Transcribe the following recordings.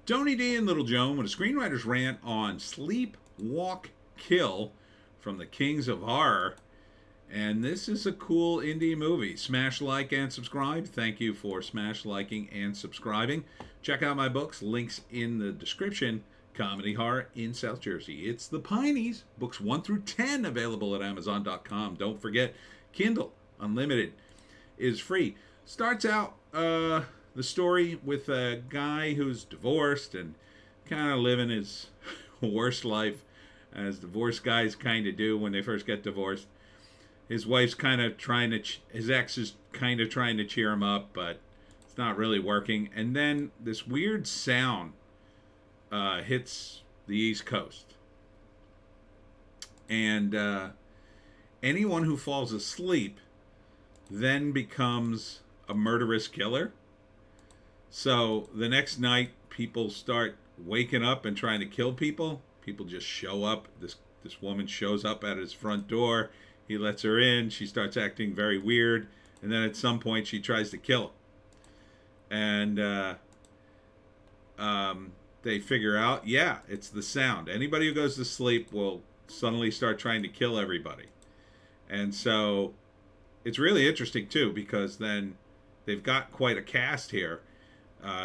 Tony D and Little Joan with a screenwriter's rant on Sleep, Walk, Kill from the Kings of Horror. And this is a cool indie movie. Smash like and subscribe. Thank you for smash liking and subscribing. Check out my books. Links in the description. Comedy Horror in South Jersey. It's the Pineys. Books 1 through 10 available at Amazon.com. Don't forget, Kindle Unlimited is free. Starts out the story with a guy who's divorced and kind of living his worst life, as divorced guys kind of do when they first get divorced. His wife's kind of trying to, his ex is kind of trying to cheer him up, but it's not really working. And then this weird sound hits the East Coast. And anyone who falls asleep then becomes a murderous killer. So the next night, people start waking up and trying to kill people. People just show up. This woman shows up at his front door. He lets her in. She starts acting very weird. And then at some point, she tries to kill him. And they figure out, yeah, it's the sound. Anybody who goes to sleep will suddenly start trying to kill everybody. And so it's really interesting, too, because then they've got quite a cast here.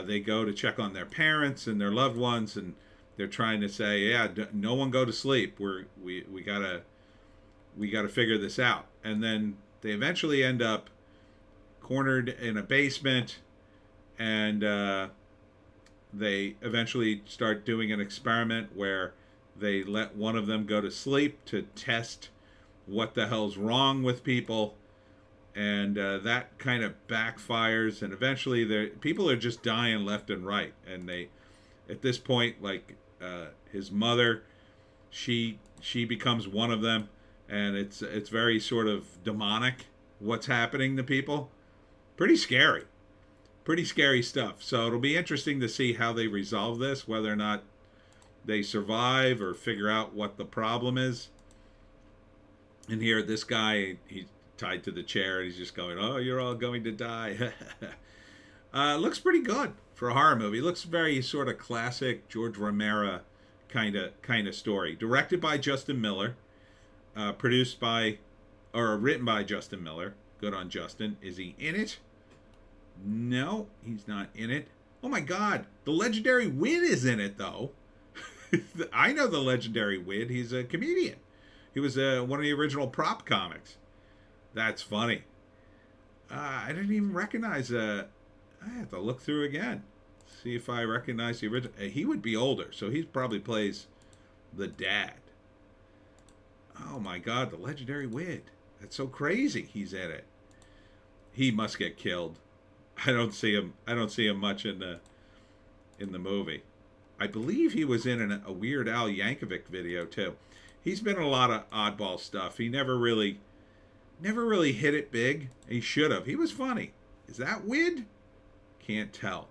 They go to check on their parents and their loved ones, and they're trying to say, yeah, no one go to sleep. We gotta figure this out. And then they eventually end up cornered in a basement, and they eventually start doing an experiment where they let one of them go to sleep to test what the hell's wrong with people. And that kind of backfires, and eventually people are just dying left and right. And they, at this point, like his mother, she becomes one of them, and it's very sort of demonic what's happening to people. Pretty scary stuff. So it'll be interesting to see how they resolve this, whether or not they survive or figure out what the problem is. And here, this guy, he's tied to the chair, and he's just going, oh, you're all going to die. Looks pretty good for a horror movie. Looks very sort of classic George Romero kind of story. Directed by Justin Miller, produced by, or written by Justin Miller. Good on Justin. Is he in it? No, he's not in it. Oh my God, the legendary Wid is in it though. I know the legendary Wid. He's a comedian. He was one of the original prop comics. That's funny. I didn't even recognize. I have to look through again, see if I recognize the original. He would be older, so he probably plays the dad. Oh my God, the legendary Wid. That's so crazy. He's in it. He must get killed. I don't see him much in the movie. I believe he was in a Weird Al Yankovic video too. He's been in a lot of oddball stuff. He never really hit it big. He should have. He was funny. Is that Wid? Can't tell.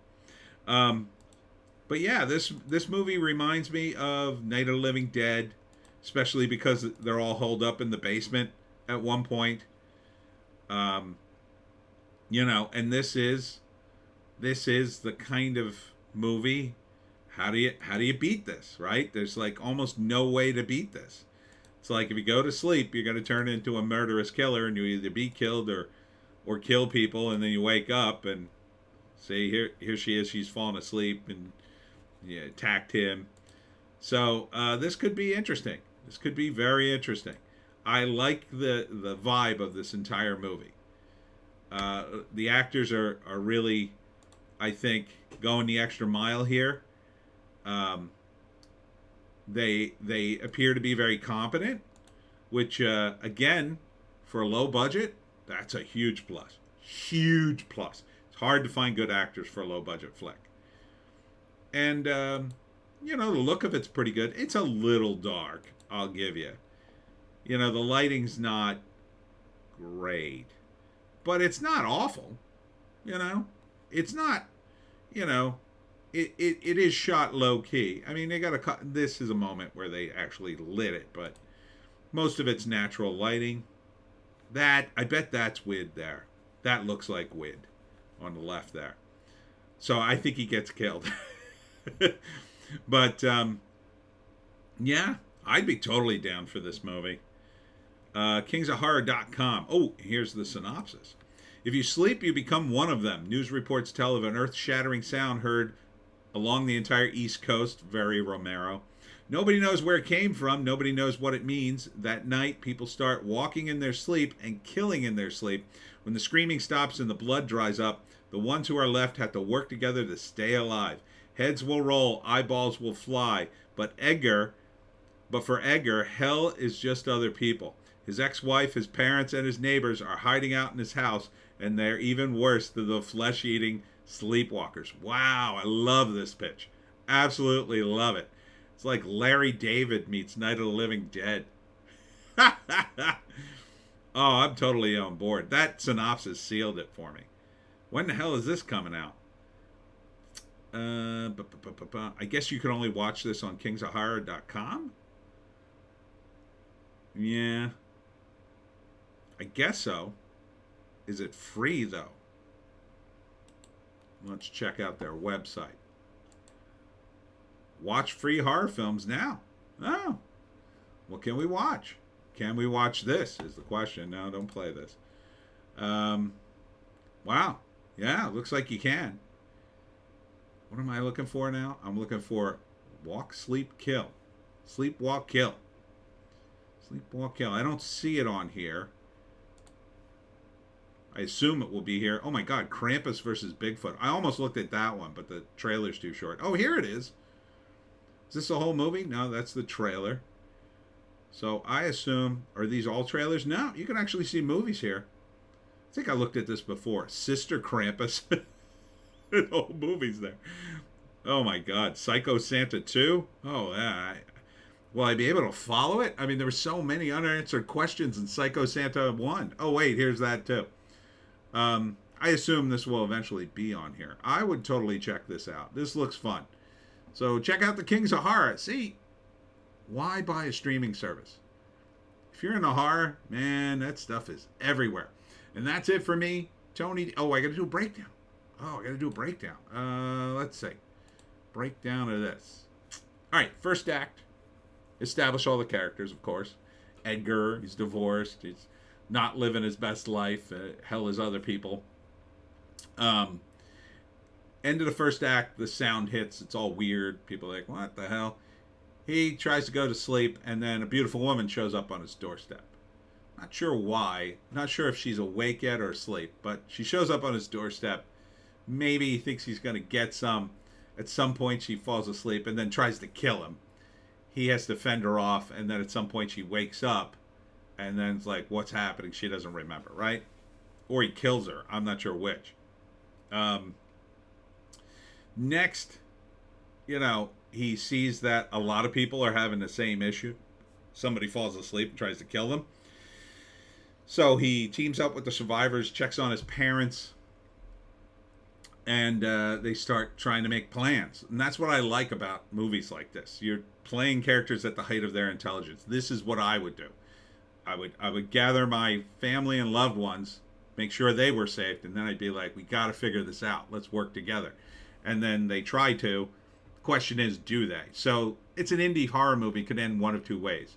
But yeah, this movie reminds me of Night of the Living Dead, especially because they're all holed up in the basement at one point. And this is the kind of movie. How do you beat this, right? There's like almost no way to beat this. It's like if you go to sleep, you're going to turn into a murderous killer, and you either be killed or kill people, and then you wake up and say, here she is, she's fallen asleep, and you attacked him. So this could be interesting. This could be very interesting. I like the vibe of this entire movie. The actors are really, I think, going the extra mile here. They appear to be very competent, which again, for a low budget, that's a huge plus. Huge plus. It's hard to find good actors for a low budget flick. And the look of it's pretty good. It's a little dark, I'll give you. The lighting's not great, but it's not awful. It's not. It is shot low key. I mean, they got to. This is a moment where they actually lit it, but most of it's natural lighting. I bet that's Wid there. That looks like Wid on the left there. So I think he gets killed. But yeah, I'd be totally down for this movie. Kingsofhorror.com. Oh, here's the synopsis. If you sleep, you become one of them. News reports tell of an earth-shattering sound heard along the entire East Coast. Very Romero. Nobody knows where it came from. Nobody knows what it means. That night, people start walking in their sleep and killing in their sleep. When the screaming stops and the blood dries up, the ones who are left have to work together to stay alive. Heads will roll, eyeballs will fly, but for Edgar, hell is just other people. His ex-wife, his parents, and his neighbors are hiding out in his house, and they're even worse than the flesh-eating sleepwalkers. Wow, I love this pitch. Absolutely love it. It's like Larry David meets Night of the Living Dead. Oh, I'm totally on board. That synopsis sealed it for me. When the hell is this coming out? I guess you can only watch this on kingsofhorror.com? Yeah. I guess so. Is it free, though? Let's check out their website. Watch free horror films now. Oh. What can we watch? Can we watch this is the question. No, don't play this. Wow. Yeah, looks like you can. What am I looking for now? I'm looking for Walk, Sleep, Kill. Sleep, Walk, Kill. Sleep, Walk, Kill. I don't see it on here. I assume it will be here. Oh my God, Krampus versus Bigfoot. I almost looked at that one, but the trailer's too short. Oh, here it is. Is this the whole movie? No, that's the trailer. So I assume, are these all trailers? No, you can actually see movies here. I think I looked at this before. Sister Krampus. The whole movie's there. Oh my God. Psycho Santa 2? Oh, yeah. Will I be able to follow it? I mean, there were so many unanswered questions in Psycho Santa 1. Oh, wait, here's that too. I assume this will eventually be on here. I would totally check this out. This looks fun. So check out the Kings of Horror. See, why buy a streaming service? If you're into horror, man, that stuff is everywhere. And that's it for me, Tony. Oh, I got to do a breakdown. Let's see. Breakdown of this. All right, first act. Establish all the characters, of course. Edgar, he's divorced. He's not living his best life. Hell is other people. End of the first act, the sound hits. It's all weird. People are like, what the hell? He tries to go to sleep, and then a beautiful woman shows up on his doorstep. Not sure why. Not sure if she's awake yet or asleep, but she shows up on his doorstep. Maybe he thinks he's going to get some. At some point, she falls asleep and then tries to kill him. He has to fend her off, and then at some point she wakes up, and then it's like, what's happening? She doesn't remember, right? Or he kills her. I'm not sure which. Next, he sees that a lot of people are having the same issue. Somebody falls asleep and tries to kill them. So he teams up with the survivors, checks on his parents, and they start trying to make plans. And that's what I like about movies like this. You're playing characters at the height of their intelligence. This is what I would do. I would gather my family and loved ones, make sure they were safe, and then I'd be like, we got to figure this out. Let's work together. And then they try to. The question is, do they? So it's an indie horror movie. Could end one of two ways.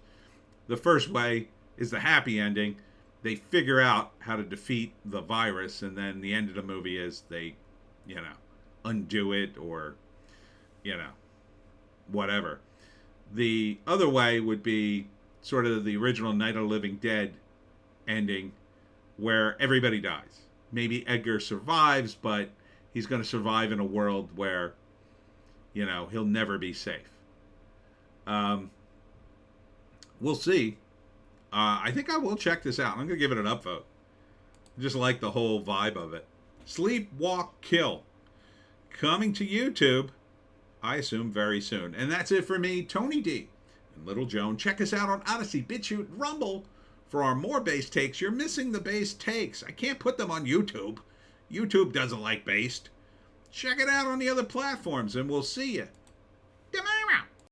The first way is the happy ending. They figure out how to defeat the virus, and then the end of the movie is they, undo it or, whatever. The other way would be sort of the original Night of the Living Dead ending where everybody dies. Maybe Edgar survives, but he's going to survive in a world where, he'll never be safe. We'll see. I think I will check this out. I'm going to give it an upvote. I just like the whole vibe of it. Sleep, Walk, Kill. Coming to YouTube, I assume, very soon. And that's it for me, Tony D. And Little Joan. Check us out on Odysee, Bitchute, Rumble. For our more based takes, you're missing the based takes. I can't put them on YouTube. YouTube doesn't like based. Check it out on the other platforms, and we'll see you